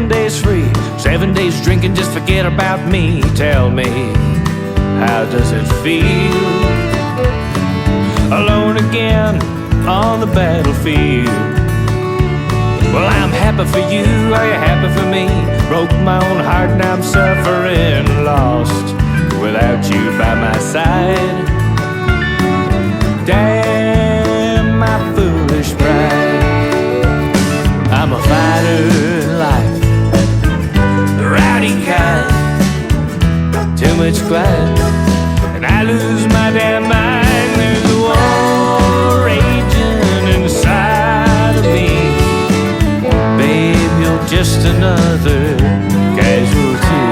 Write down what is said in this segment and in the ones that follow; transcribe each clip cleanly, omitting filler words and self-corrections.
7 days free, 7 days drinking, just forget about me. Tell me, how does it feel? Alone again on the battlefield. Well, I'm happy for you, are you happy for me? Broke my own heart and I'm suffering, lost without you by my side. Damn my foolish pride. I'm a fighter in life, the rowdy kind, too much quiet, and I lose my damn mind. There's a war raging inside of me. Babe, you're just another casualty.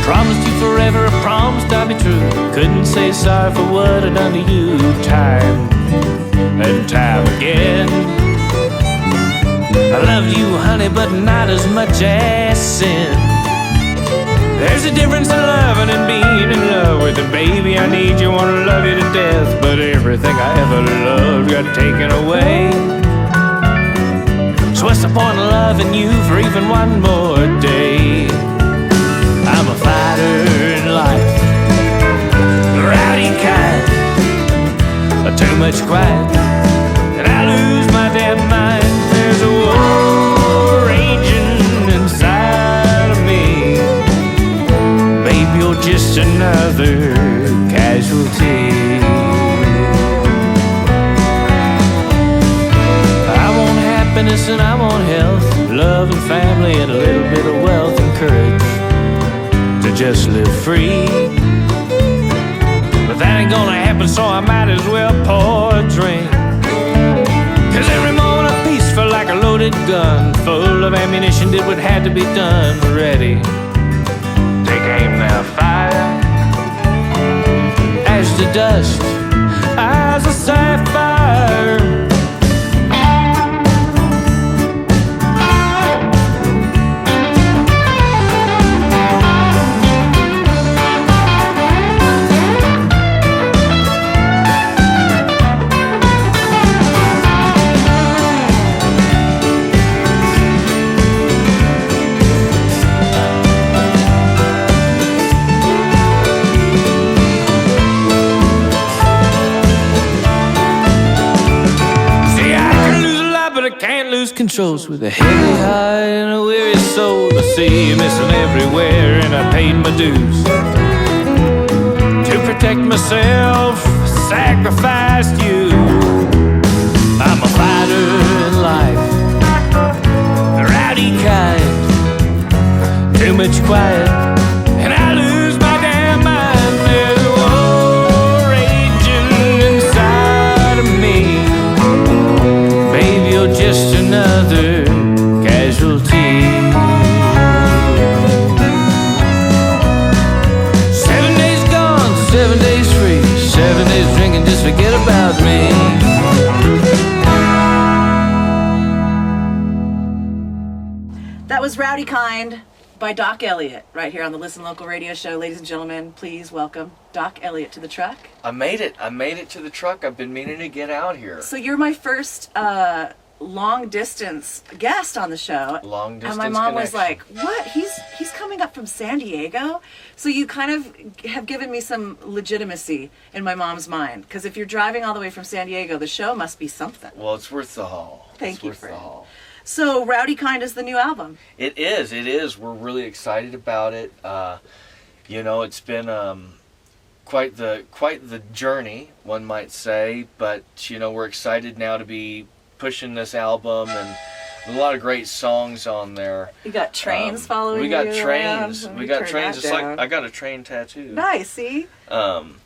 Promised you forever, I promised I'd be true. Couldn't say sorry for what I'd done to you. Time and time again. I loved you, honey, but not as much as sin. There's a difference in loving and being in love with it, baby. I need you, wanna love you to death, but everything I ever loved got taken away. So what's the point of loving you for even one more day? I'm a fighter in life, the rowdy kind, too much quiet, and I lose my damn mind. There's a war raging inside of me. Babe, you're just another casualty. I want happiness and I want health, love and family and a little bit of wealth and courage to just live free. But that ain't gonna happen, so I might as well pour a drink. Cause every moment of peace felt like a loaded gun, full of ammunition, did what had to be done. Ready, take aim now, fire. Ash to dust, eyes of sapphire. Controls with a heavy heart and a weary soul. I see you missing everywhere and I paid my dues. To protect myself, sacrificed you. I'm a fighter in life, the rowdy kind, too much quiet, and I lose my damn mind. There's a war raging inside of me. Baby, you're just another casualty. 7 days gone, 7 days free, 7 days drinking, just forget about me. That was Rowdy Kind by Doc Elliot, right here on the Listen Local radio show. Ladies and gentlemen, please welcome Doc Elliot to the truck. I made it to the truck. I've been meaning to get out here. So you're my first long distance guest on the show. Long distance. And my mom connection. was like, "What? He's coming up from San Diego?" So you kind of have given me some legitimacy in my mom's mind, because if you're driving all the way from San Diego, the show must be something. Well, it's worth the haul. Thank you, worth the friend. haul. So Rowdy Kind is the new album. It is. We're really excited about it. It's been quite the journey, one might say, but we're excited now to be pushing this album, and a lot of great songs on there. You got trains following you. We got trains. around. We got trains. Just like down. I got a train tattoo. Nice, see?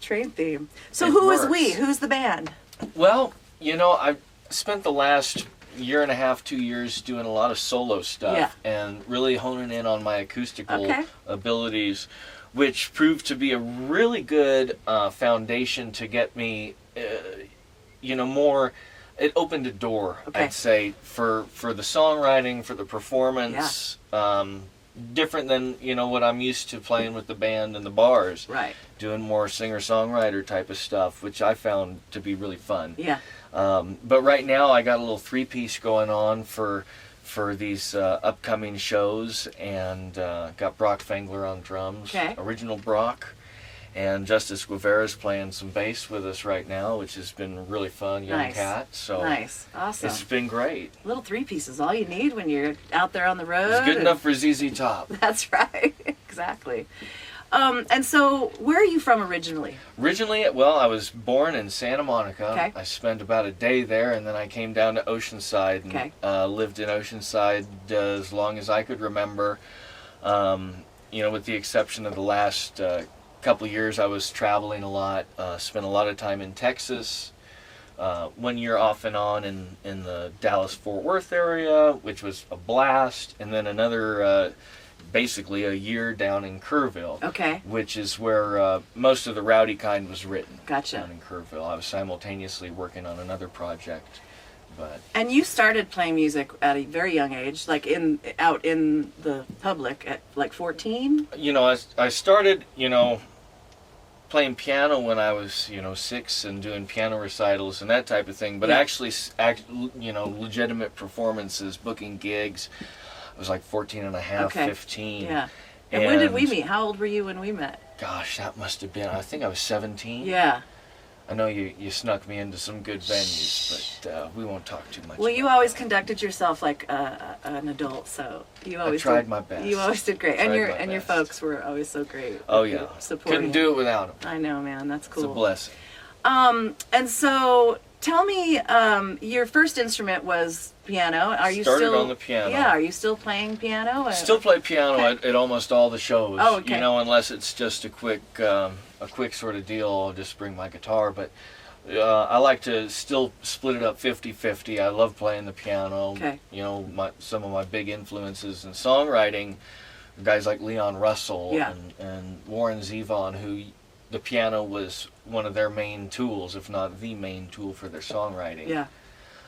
Train theme. So who is we? Who's the band? Well, I've spent the last year and a half, 2 years doing a lot of solo stuff and really honing in on my acoustical abilities, which proved to be a really good foundation to get me, more. It opened a door, I'd say, for the songwriting, for the performance, different than, you know, what I'm used to playing with the band and the bars. Right. Doing more singer-songwriter type of stuff, which I found to be really fun. Yeah. But right now I got a little 3-piece going on for these upcoming shows, and got Brock Fengler on drums, original Brock, and Justice Guevara's playing some bass with us right now, which has been really fun. Young cat, so nice, awesome. It's been great. Little 3-piece is all you need when you're out there on the road. It's good enough for ZZ Top. That's right, exactly. And so, where are you from originally? Originally, well, I was born in Santa Monica. Okay. I spent about a day there, and then I came down to Oceanside and lived in Oceanside as long as I could remember. You know, with the exception of the last couple of years, I was traveling a lot. Spent a lot of time in Texas. 1 year off and on in the Dallas-Fort Worth area, which was a blast, and then another. Basically a year down in Kerrville, which is where most of the Rowdy Kind was written. Gotcha. Down in Kerrville. I was simultaneously working on another project, but. And you started playing music at a very young age, like out in the public at like 14? You know, I started, you know, playing piano when I was, you know, 6 and doing piano recitals and that type of thing, but actually, you know, legitimate performances, booking gigs. I was like 14 and a half, 15. Yeah. And when did we meet? How old were you when we met? Gosh, that must have been, I think I was 17. Yeah. I know you snuck me into some good venues, but we won't talk too much. Well, you always conducted yourself like an adult, so you always tried my best. You always did great, and your folks were always so great. Oh yeah, supporting. Couldn't do it without them. I know, man. That's cool. It's a blessing. And so tell me, your first instrument was piano. Are you Started on the piano. Yeah. Are you still playing piano? Still play piano at almost all the shows. Oh, okay. You know, unless it's just a quick sort of deal, I'll just bring my guitar. But I like to still split it up 50-50. I love playing the piano. Okay. You know, some of my big influences in songwriting, guys like Leon Russell and Warren Zevon, who the piano was one of their main tools, if not the main tool for their songwriting. Yeah.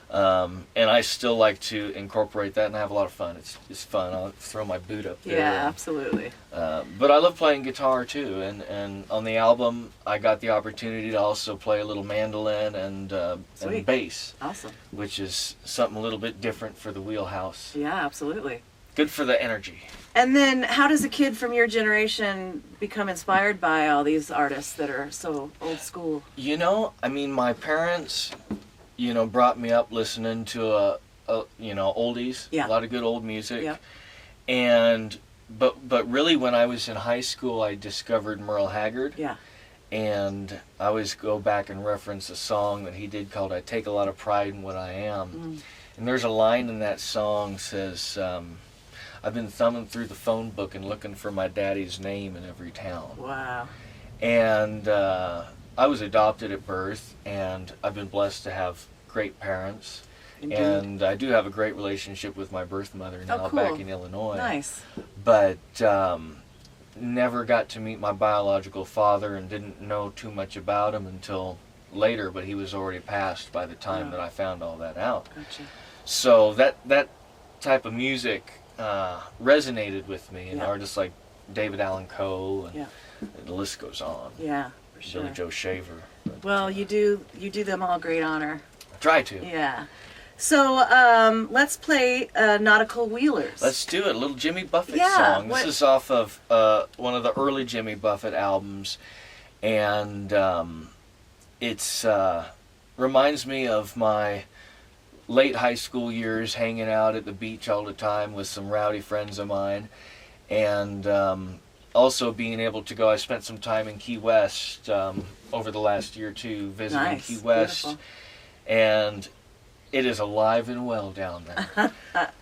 And I still like to incorporate that and have a lot of fun. It's fun. I'll throw my boot up there. Yeah, absolutely. But I love playing guitar too, and on the album I got the opportunity to also play a little mandolin and bass. Awesome. Which is something a little bit different for the wheelhouse. Yeah, absolutely. Good for the energy. And then how does a kid from your generation become inspired by all these artists that are so old school? You know, I mean, my parents, you know, brought me up listening to you know, oldies, a lot of good old music. Yeah. And but really when I was in high school I discovered Merle Haggard. Yeah. And I always go back and reference a song that he did called I Take a Lot of Pride in What I Am. Mm. And there's a line in that song says, I've been thumbing through the phone book and looking for my daddy's name in every town. Wow. And I was adopted at birth, and I've been blessed to have great parents. Indeed. And I do have a great relationship with my birth mother now back in Illinois. Nice. But never got to meet my biological father and didn't know too much about him until later, but he was already passed by the time that I found all that out. Gotcha. So that type of music resonated with me, and artists like David Allan Coe, and the list goes on. Yeah, for sure. Billy Joe Shaver. Well, you do them all great honor. Try to. Yeah. So let's play Nautical Wheelers. Let's do it. A little Jimmy Buffett song. This is off of one of the early Jimmy Buffett albums, and it's reminds me of my late high school years, hanging out at the beach all the time with some rowdy friends of mine, and also being able to go. I spent some time in Key West over the last year or two visiting Key West. Beautiful. And it is alive and well down there.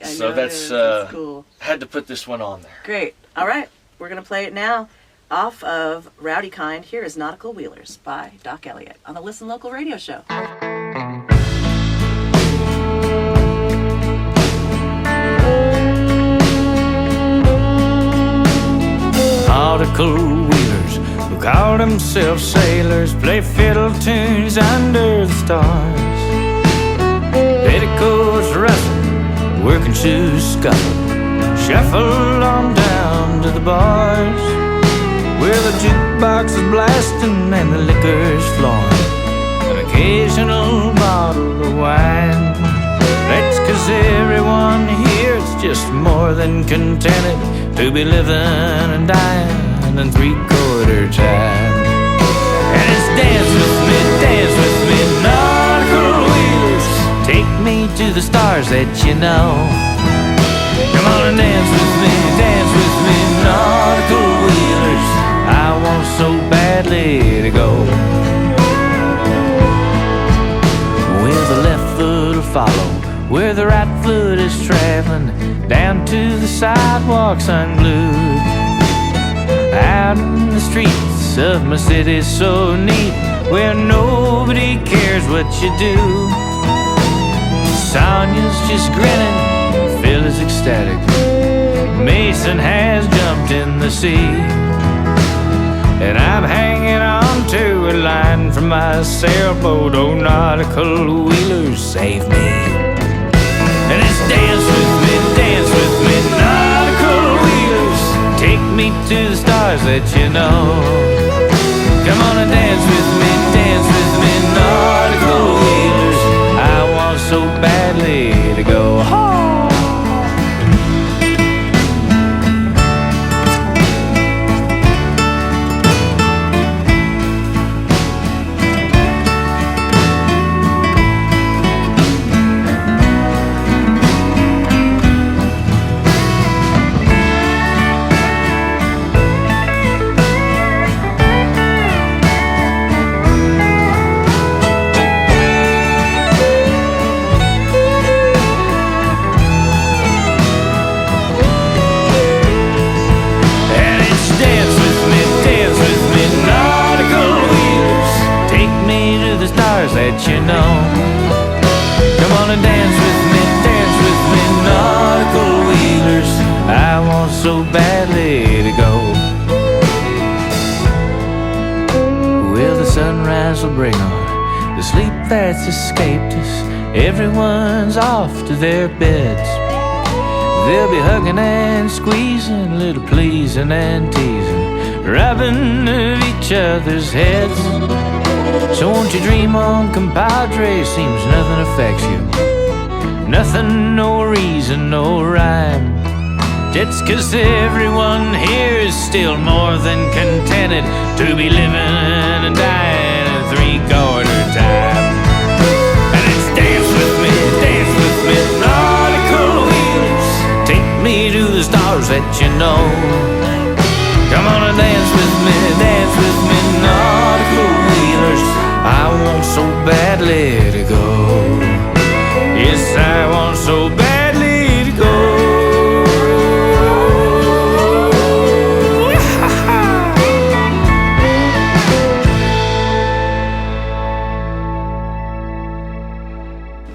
So that's cool. Had to put this one on there. Great. All right. We're going to play it now off of Rowdy Kind. Here is Nautical Wheelers by Doc Elliot on the Listen Local radio show. Nautical wheelers who call themselves sailors play fiddle tunes under the stars. Petticoats rustle, working shoes scuffle, shuffle on down to the bars where the jukebox is blasting and the liquor's flowing, an occasional bottle of wine. That's 'cause everyone here is just more than contented to be living and dying in three-quarter time. And it's dance with me, nautical wheelers, take me to the stars that you know. Come on and dance with me, nautical wheelers, I want so badly to go. Where the left foot will follow, where the right foot is traveling, down to the sidewalks unglued. Out in the streets of my city so neat, where nobody cares what you do. Sonia's just grinning, Phil is ecstatic, Mason has jumped in the sea, and I'm hanging on to a line from my sailboat. Oh, nautical wheelers, save me. And it's dance with me, nautical wheelers, take me to the stars that you know. Come on and dance with me, nautical wheelers, I want so badly to go. That you know. Come on and dance with me, nautical wheelers, I want so badly to go. Well, the sunrise will bring on the sleep that's escaped us. Everyone's off to their beds. They'll be hugging and squeezing, a little pleasing and teasing, rubbing of each other's heads. So won't you dream on, compadre, seems nothing affects you. Nothing, no reason, no rhyme. It's 'cause everyone here is still more than contented to be living and dying in three-quarter time. And it's dance with me, nautical wheelers, take me to the stars that you know. Come on and dance with me, nautical wheelers, I want so badly to go. Yes, I want so badly to go.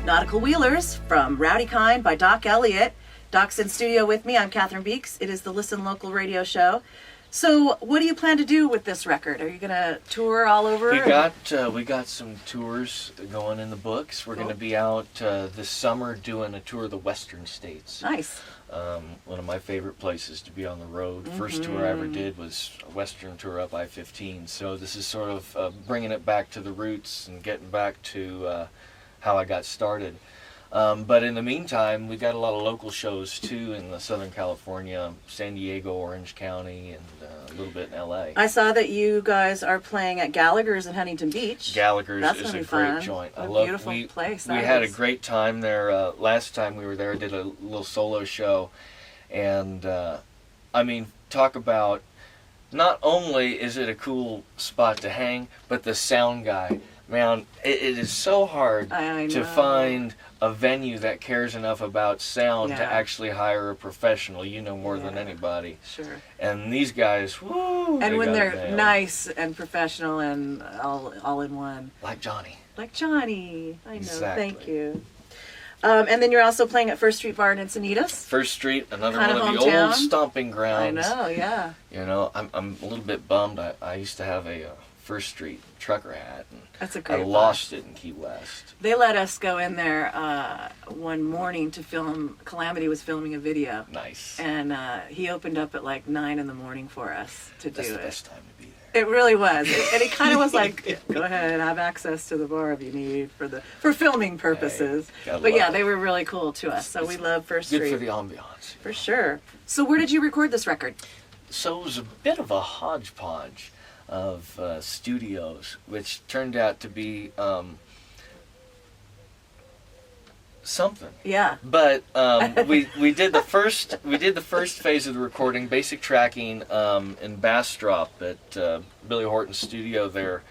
Nautical Wheelers from Rowdy Kind by Doc Elliot. Doc's in studio with me. I'm Catherine Beeks. It is the Listen Local radio show. So, what do you plan to do with this record? Are you going to tour all over? We got some tours going in the books. We're going to be out this summer doing a tour of the Western States. Nice. One of my favorite places to be on the road. First tour I ever did was a Western tour up I-15. So this is sort of bringing it back to the roots and getting back to how I got started. But in the meantime, we got a lot of local shows too in the Southern California, San Diego, Orange County, and a little bit in LA. I saw that you guys are playing at Gallagher's in Huntington Beach. Gallagher's is a great joint. What a beautiful place. We had a great time there. Last time we were there, I did a little solo show. And, I mean, talk about, not only is it a cool spot to hang, but the sound guy. Man, it is so hard to find a venue that cares enough about sound to actually hire a professional. You know more than anybody. Sure. And these guys, woo! And when they're nice and professional and all in one. Like Johnny. Like Johnny. I know. Exactly. Thank you. And then you're also playing at First Street Bar in Encinitas. First Street, another kind one of the old stomping grounds. I know, yeah. You know, I'm a little bit bummed. I used to have a First Street trucker hat, and that's a great I lost it in Key West. They let us go in there one morning to film. Calamity was filming a video. Nice. And he opened up at like 9 a.m. for us to do it. That's the best time to be there. It really was. And he kind of was like, go ahead, have access to the bar if you need for filming purposes. Hey, but yeah, they were really cool to us. So we love First Street. Good for the ambiance. For sure. So where did you record this record? So it was a bit of a hodgepodge of studios, which turned out to be something. Yeah. But we did the first phase of the recording, basic tracking, in Bastrop at Billy Horton's studio there.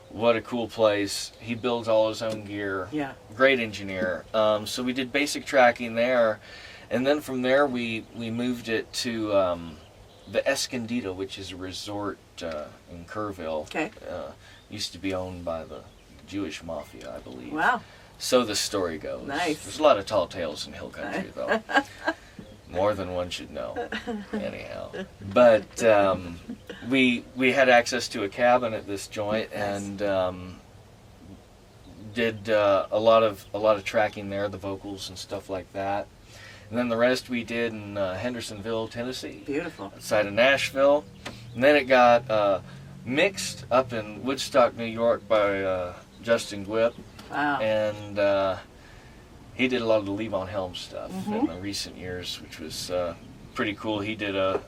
What a cool place. He builds all his own gear. Yeah. Great engineer. So we did basic tracking there, and then from there we moved it to the Escondido, which is a resort in Kerrville. Okay. Used to be owned by the Jewish mafia, I believe. Wow. So the story goes. Nice. There's a lot of tall tales in hill country, though. More than one should know. Anyhow. But we had access to a cabin at this joint, and did a lot of tracking there, the vocals and stuff like that. And then the rest we did in Hendersonville, Tennessee. Beautiful. Outside of Nashville. And then it got mixed up in Woodstock, New York by Justin Gwip. Wow. And he did a lot of the Levon Helm stuff in the recent years, which was pretty cool. He did a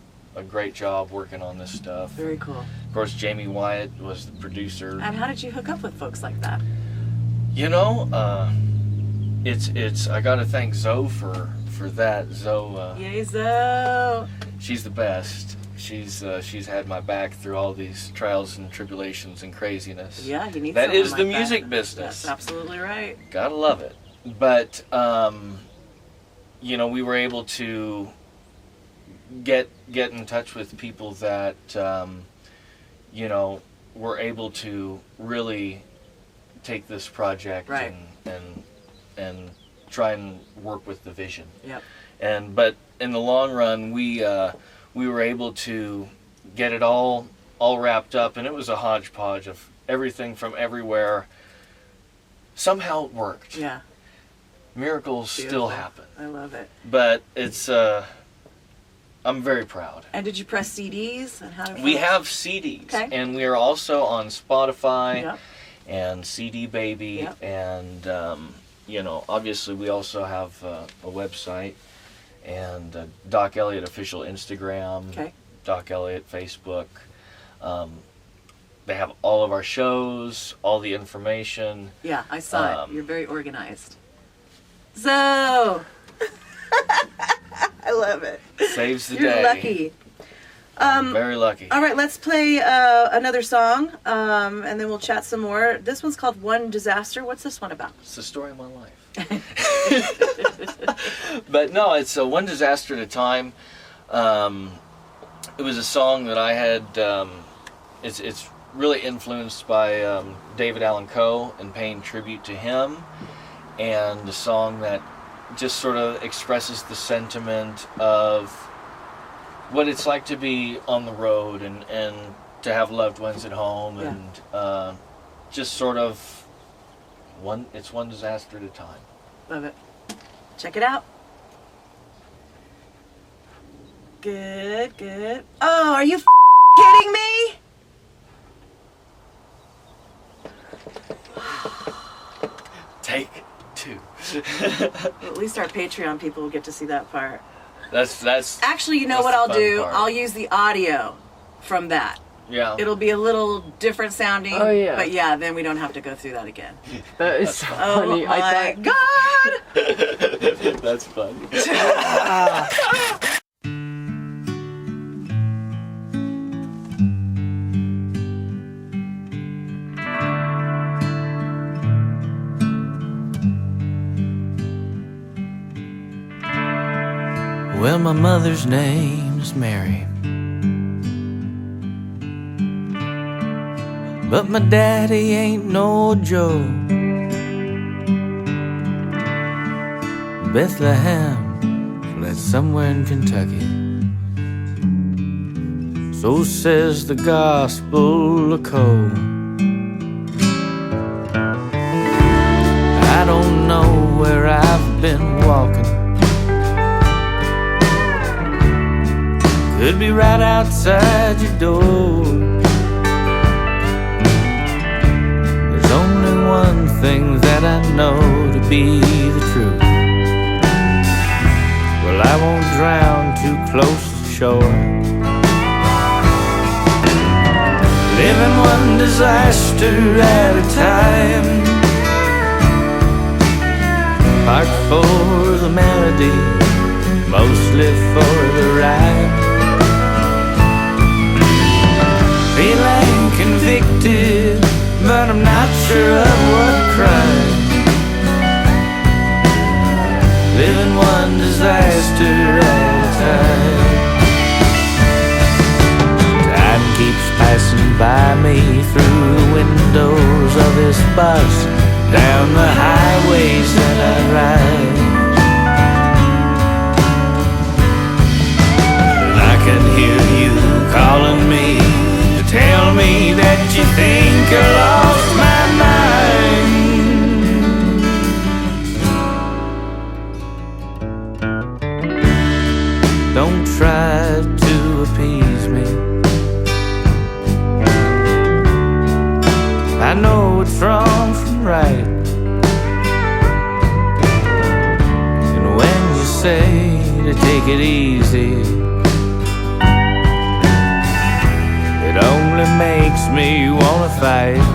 great job working on this stuff. Very cool. Of course, Jamie Wyatt was the producer. And how did you hook up with folks like that? You know, it's I got to thank Zoe for that. Zoe. Yay, Zoe. She's the best. She's had my back through all these trials and tribulations and craziness. Yeah, you need. That is someone the like music that. business. That's absolutely right. Gotta love it. But you know, we were able to get in touch with people that you know, were able to really take this project right. and try and work with the vision. Yep. But in the long run, we were able to get it all wrapped up, and it was a hodgepodge of everything from everywhere. Somehow it worked. Yeah. Miracles Beautiful. still happen. I love it. But it's I'm very proud. And did you press CDs? And how did We have CDs, okay. and we are also on Spotify Yep. and CD Baby, Yep. and you know, obviously we also have a website and Doc Elliot official Instagram, Okay. Doc Elliot Facebook. They have all of our shows, all the information. Yeah, I saw it. You're very organized. So, I love it. Saves the You're day. lucky. Very lucky. All right, let's play another song, and then we'll chat some more. This one's called One Disaster. What's this one about? It's the story of my life. But no, it's one disaster at a time. It was a song that I had. It's really influenced by David Allan Coe and paying tribute to him, and a song that just sort of expresses the sentiment of what it's like to be on the road and to have loved ones at home, Yeah. and just sort of it's one disaster at a time. Love it. Check it out. Good, good. Oh, are you kidding me? Take two. Well, at least our Patreon people will get to see that part. That's Actually, you know that's what the I'll fun do? part. I'll use the audio from that. Yeah. It'll be a little different sounding. Oh, yeah. But yeah, then we don't have to go through that again. That is so Oh funny. my God! That's fun. Well, my mother's name's Mary, but my daddy ain't no Joe. Bethlehem, that's somewhere in Kentucky. So says the gospel of coal. I don't know where I've been walking. Could be right outside your door. There's only one thing that I know to be the truth. Well, I won't drown too close to shore. Living one disaster at a time. Part for the melody, mostly for the rhyme. Feeling convicted, but I'm not sure of what crime. Living one disaster at a time. Time keeps passing by me through the windows of this bus, down the highways that I ride. And I can hear you calling me to tell me that you think I lost my mind. Don't try to appease me. I know what's wrong from right. And when you say to take it easy, it only makes me wanna fight.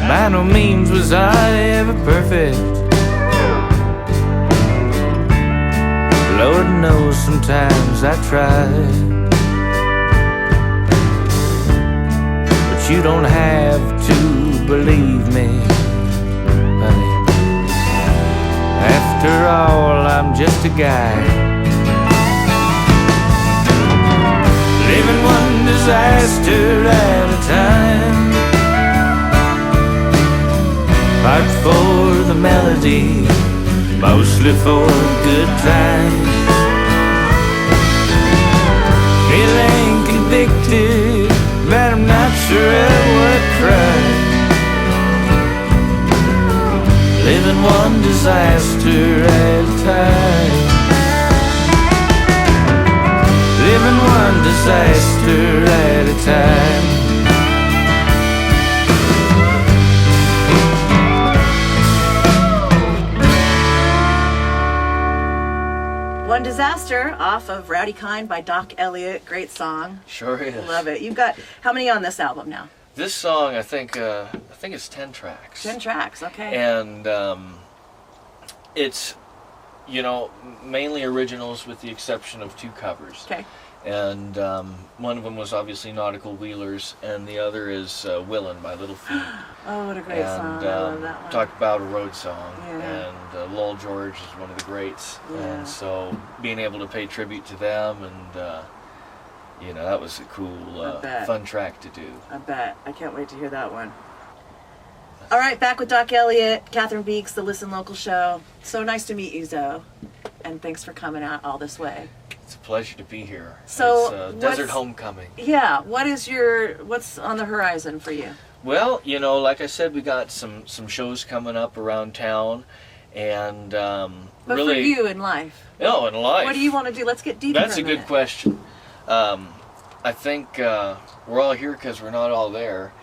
By no means was I ever perfect. Lord knows sometimes I tried. You don't have to believe me, honey. After all, I'm just a guy, living one disaster at a time. Part for the melody, mostly for good times. Feeling convicted, but I'm not sure of what crime. Living one disaster at a time. Living one disaster at a time. One Disaster off of Rowdy Kind by Doc Elliot. Great song. Sure is. Love it. You've got how many on this album now? This song, I think it's 10 tracks. 10 tracks, okay. And it's, mainly originals with the exception of 2 covers. Okay. And one of them was obviously Nautical Wheelers, and the other is Willin' by Little Feat. Oh, what a great song. I love that one. Talk about a road song. Yeah. And Lowell George is one of the greats. Yeah. And so being able to pay tribute to them, and that was a cool, fun track to do. I bet. I can't wait to hear that one. All right, back with Doc Elliot, Catherine Beeks, the Listen Local show. So nice to meet you, Zoe. And thanks for coming out all this way. It's a pleasure to be here. So it's desert homecoming. Yeah. What's on the horizon for you? Well, like I said, we got some shows coming up around town, and But really, for you in life. Oh, in life. What do you want to do? Let's get deep. That's a good question. I think we're all here because we're not all there,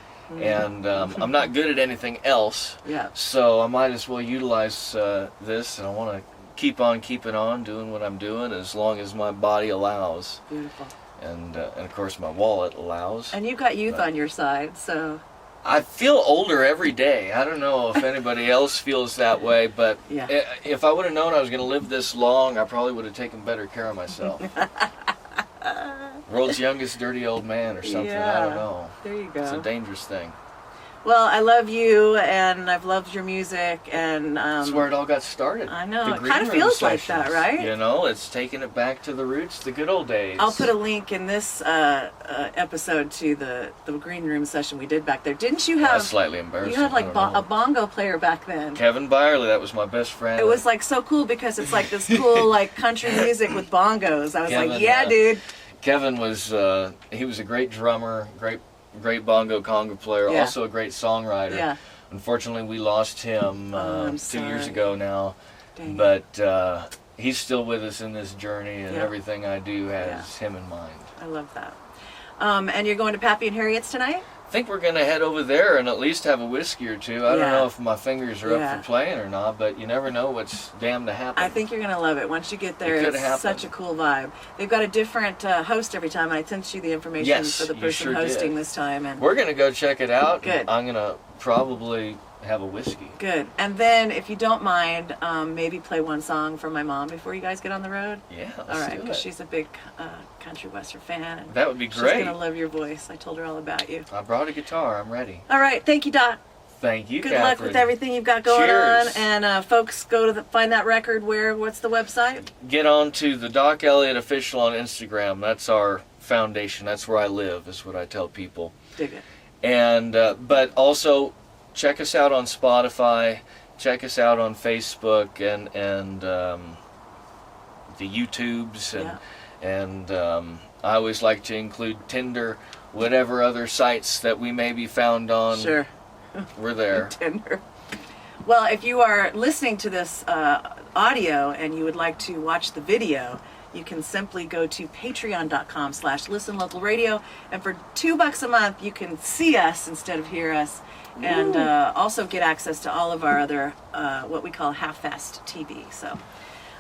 and I'm not good at anything else. Yeah. So I might as well utilize this, and I want to keep on keeping on doing what I'm doing as long as my body allows. Beautiful. And of course my wallet allows. And you've got youth on your side, so. I feel older every day. I don't know if anybody else feels that way, but Yeah. if I would have known I was going to live this long, I probably would have taken better care of myself. World's youngest dirty old man or something. Yeah. I don't know. There you go. It's a dangerous thing. Well, I love you, and I've loved your music, and that's where it all got started. I know. The It green kind of room feels like sessions. that, right? You know, it's taking it back to the roots, the good old days. I'll put a link in this episode to the green room session we did back there. Didn't you have? That's slightly embarrassing. You had like I don't know. a bongo player back then. Kevin Byerly, that was my best friend. It was like so cool because it's like this cool like country music with bongos. I was Kevin, like, yeah, dude. Kevin was he was a great drummer, great bongo conga player, Yeah. also a great songwriter. Yeah. Unfortunately, we lost him I'm 2 years sorry. ago now, Dang it. but he's still with us in this journey, and Yeah. everything I do has him in mind. I love that. And you're going to Pappy and Harriet's tonight? I think we're gonna head over there and at least have a whiskey or two. I don't Yeah. know if my fingers are Yeah. up for playing or not, but you never know what's damned to happen. I think you're going to love it. Once you get there, It could it's happen. such a cool vibe. They've got a different host every time. I sent you the information Yes, for the you person sure hosting did. this time. And We're gonna go check it out. Good. I'm gonna probably have a whiskey. good. And then, if you don't mind, maybe play one song for my mom before you guys get on the road. Yeah, let's All right, do because it. she's a big country western fan. And That would be she's great. going to love your voice. I told her all about you. I brought a guitar. I'm ready. All right, thank you, Doc. Thank you, Good Catherine. luck with everything you've got going Cheers. on. And folks, go to find that record. What's the website? Get on to the Doc Elliot official on Instagram. That's our foundation. That's where I live, is what I tell people. Dig it. And but also check us out on Spotify. Check us out on Facebook and the YouTubes and I always like to include Tinder, whatever other sites that we may be found on. Sure. We're there. Tinder. Well, if you are listening to this audio and you would like to watch the video, you can simply go to patreon.com/listenlocalradio, and for $2 a month you can see us instead of hear us, and also get access to all of our other what we call half-fast TV. So,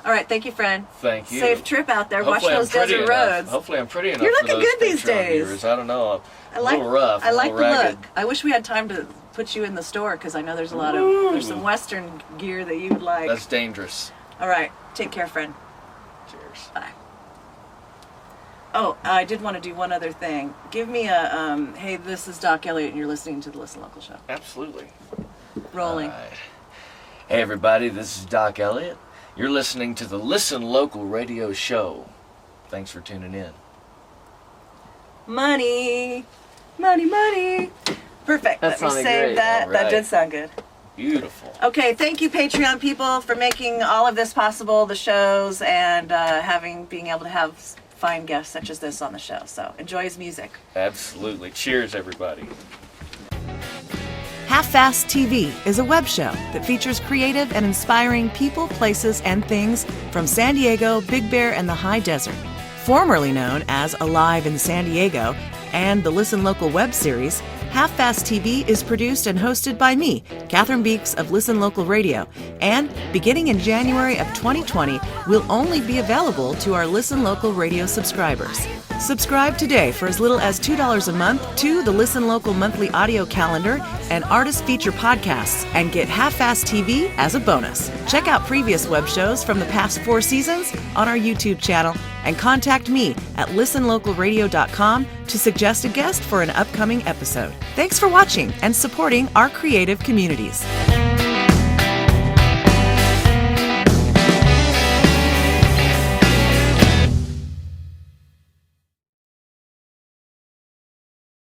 all right, thank you, friend. Thank you. Safe trip out there. Hopefully Watch those I'm pretty desert enough. roads. Hopefully I'm pretty enough. You're for looking those good these Patreon days. viewers. I don't know. I like, a little rough. I like a the little ragged. look. I wish we had time to put you in the store because I know there's a lot of there's some Western gear that you would like. That's dangerous. All right, take care, friend. Cheers. Bye. Oh, I did want to do one other thing. Give me a hey, this is Doc Elliot, and you're listening to the Listen Local Show. Absolutely. Rolling. All right. Hey everybody, this is Doc Elliot. You're listening to the Listen Local Radio Show. Thanks for tuning in. Money, money, money. Perfect. That Let me sounded save great. that. All That right. did sound good. Beautiful. Okay, thank you, Patreon people, for making all of this possible, the shows, and being able to have fine guests such as this on the show. So enjoy his music. Absolutely. Cheers, everybody. Half-Fast TV is a web show that features creative and inspiring people, places, and things from San Diego, Big Bear, and the High Desert. Formerly known as Alive in San Diego and the Listen Local web series, Half-Fast TV is produced and hosted by me, Catherine Beeks of Listen Local Radio, and beginning in January of 2020, will only be available to our Listen Local Radio subscribers. Subscribe today for as little as $2 a month to the Listen Local monthly audio calendar and artist feature podcasts, and get Half-Fast TV as a bonus. Check out previous web shows from the past 4 seasons on our YouTube channel, and contact me at listenlocalradio.com to suggest a guest for an upcoming episode. Thanks for watching and supporting our creative communities.